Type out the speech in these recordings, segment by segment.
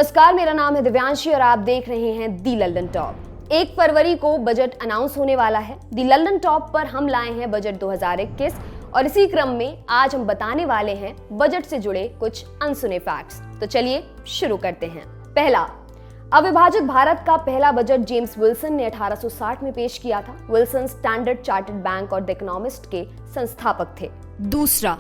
नमस्कार, मेरा नाम है दिव्यांशी और आप देख रहे हैं दी लंदन टॉप। 1 फरवरी को बजट अनाउंस होने वाला है। दी लंदन टॉप पर हम लाए हैं बजट 2021 और इसी क्रम में आज हम बताने वाले हैं बजट से जुड़े कुछ अनसुने फैक्ट्स। तो चलिए शुरू करते हैं। पहला, अविभाजित भारत का पहला बजट जेम्स विल्सन ने 1860 में पेश किया था। विल्सन स्टैंडर्ड चार्टर्ड बैंक और द इकोनॉमिस्ट के संस्थापक थे। दूसरा,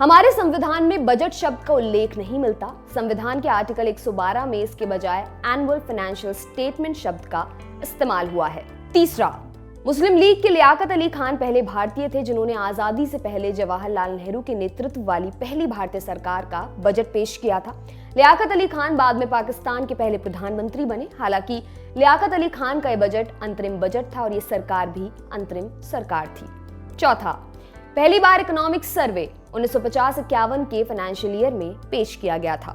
हमारे संविधान में बजट शब्द का उल्लेख नहीं मिलता। संविधान के आर्टिकल 112 में इसके बजाय एनुअल फाइनेंशियल स्टेटमेंट शब्द का इस्तेमाल हुआ है। तीसरा, मुस्लिम लीग के लियाकत अली खान पहले भारतीय थे जिन्होंने आजादी से पहले जवाहरलाल नेहरू के नेतृत्व वाली पहली भारतीय सरकार का बजट पेश किया था। लियाकत अली खान बाद में पाकिस्तान के पहले प्रधानमंत्री बने। हालांकि लियाकत अली खान का यह बजट अंतरिम बजट था और ये सरकार भी अंतरिम सरकार थी। चौथा, पहली बार इकोनॉमिक सर्वे 1950-51 के फाइनेंशियल ईयर में पेश किया गया था।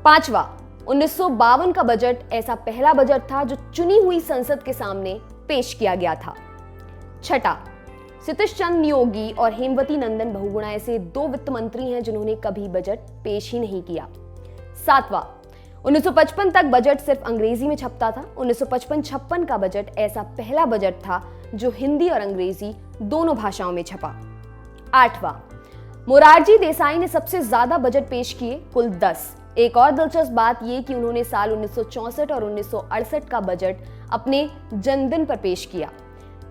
पांचवा, 1952 का बजट ऐसा पहला बजट था जो चुनी हुई संसद के सामने पेश किया गया था। छठा, सतीश चंद्र नियोगी और हेमवती नंदन बहुगुणा ऐसे 2 वित्त मंत्री हैं जिन्होंने कभी बजट पेश ही नहीं किया। सातवां, 1955 तक बजट सिर्फ अंग्रेजी में छपता था। 1955-56 का बजट ऐसा पहला बजट था जो हिंदी और अंग्रेजी दोनों भाषाओं में छपा। आठवां, मोरारजी देसाई ने सबसे ज्यादा बजट पेश किए, कुल 10। एक और दिलचस्प बात यह कि उन्होंने साल 1964 और 1968 का बजट अपने जन्मदिन पर पेश किया,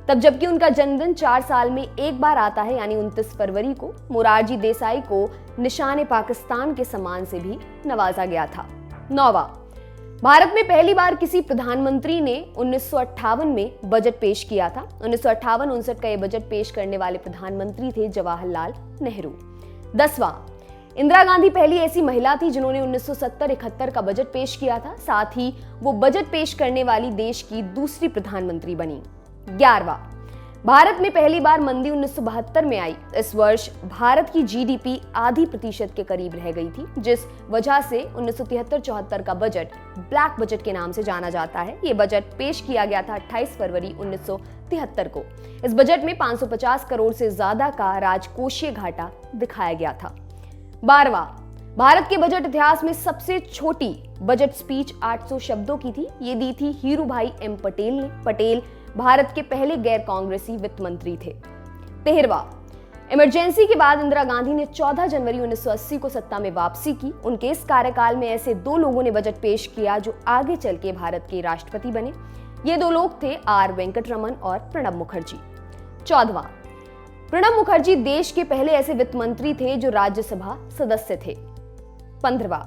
तब जबकि उनका जन्मदिन 4 साल में एक बार आता है, यानी 29 फरवरी को। मोरारजी देसाई को निशान पाकिस्तान के सम्मान से भी नवाजा गया था। 9वां, भारत में पहली बार किसी प्रधानमंत्री ने 1958 में बजट पेश किया था। 1958-59 का यह बजट पेश करने वाले प्रधानमंत्री थे जवाहरलाल नेहरू। 10वां, इंदिरा गांधी पहली ऐसी महिला थी जिन्होंने 1970-71 का बजट पेश किया था। साथ ही वो बजट पेश करने वाली देश की दूसरी प्रधानमंत्री बनी। 11वां, भारत में पहली बार मंदी 1972 में आई। इस वर्ष भारत की जीडीपी आधी % के करीब रह गई थी, जिस वजह से 1973-74 का बजट ब्लैक बजट के नाम से जाना जाता है। ये बजट पेश किया गया था 28 फरवरी 1973 को। इस बजट में 550 करोड़ से ज्यादा का राजकोषीय घाटा दिखाया गया था। 12वां, भारत के बजट इतिहास में सबसे छोटी बजट स्पीच 800 शब्दों की थी। ये दी थी हीरू भाई एम पटेल ने। पटेल भारत के पहले गैर कांग्रेसी वित्त मंत्री थे। 13वां, इमरजेंसी के बाद इंदिरा गांधी ने 14 जनवरी 1980 को सत्ता में वापसी की। उनके इस कार्यकाल में ऐसे 2 लोगों ने बजट पेश किया जो आगे चल के भारत के राष्ट्रपति बने। ये 2 लोग थे आर वेंकटरमन और प्रणब मुखर्जी। 14वां, प्रणब मुखर्जी देश के पहले ऐसे वित्त मंत्री थे जो राज्यसभा सदस्य थे। 15वां,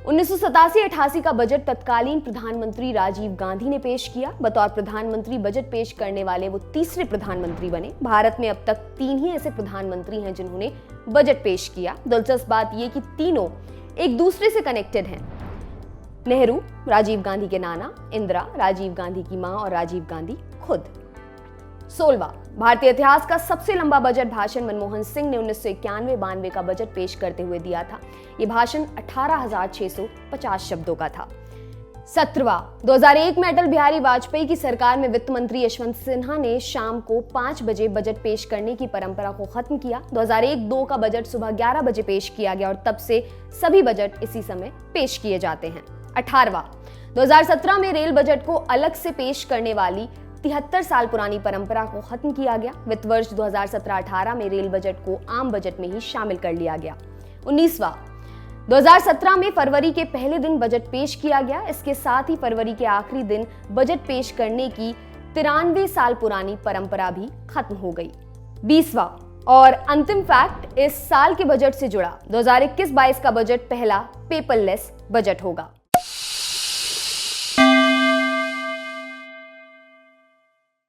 1987-88 का बजट तत्कालीन प्रधानमंत्री राजीव गांधी ने पेश किया। बतौर प्रधानमंत्री बजट पेश करने वाले वो तीसरे प्रधानमंत्री बने। भारत में अब तक 3 ही ऐसे प्रधानमंत्री हैं जिन्होंने बजट पेश किया। दिलचस्प बात यह कि तीनों एक दूसरे से कनेक्टेड हैं। नेहरू, राजीव गांधी के नाना, इंदिरा, राजीव गांधी की मां और राजीव गांधी खुद। 16वां, भारतीय इतिहास का सबसे लंबा बजट भाषण मनमोहन सिंह ने 1991-92 का बजट पेश करते हुए दिया था। यह भाषण 18,650 शब्दों का था। 17वां, 2001 में अटल बिहारी वाजपेयी की सरकार में वित्त मंत्री यशवंत सिन्हा ने शाम को 5 बजे बजट पेश करने की परंपरा को खत्म किया। 2001-02 का बजट सुबह 11 बजे पेश किया गया और तब से सभी बजट इसी समय पेश किए जाते हैं। 18वां, 2017 में रेल बजट को अलग से पेश करने वाली 73 साल पुरानी परंपरा को खत्म किया गया। वित्त वर्ष 2017-18 में रेल बजट को आम बजट में ही शामिल कर लिया गया। 19वां, 2017 में फरवरी के पहले दिन बजट पेश किया गया। इसके साथ ही फरवरी के आखिरी दिन बजट पेश करने की 93 साल पुरानी परंपरा भी खत्म हो गई। 20वां और अंतिम फैक्ट इस साल के बजट से जुड़ा, 2021-22 का बजट पहला पेपरलेस बजट होगा।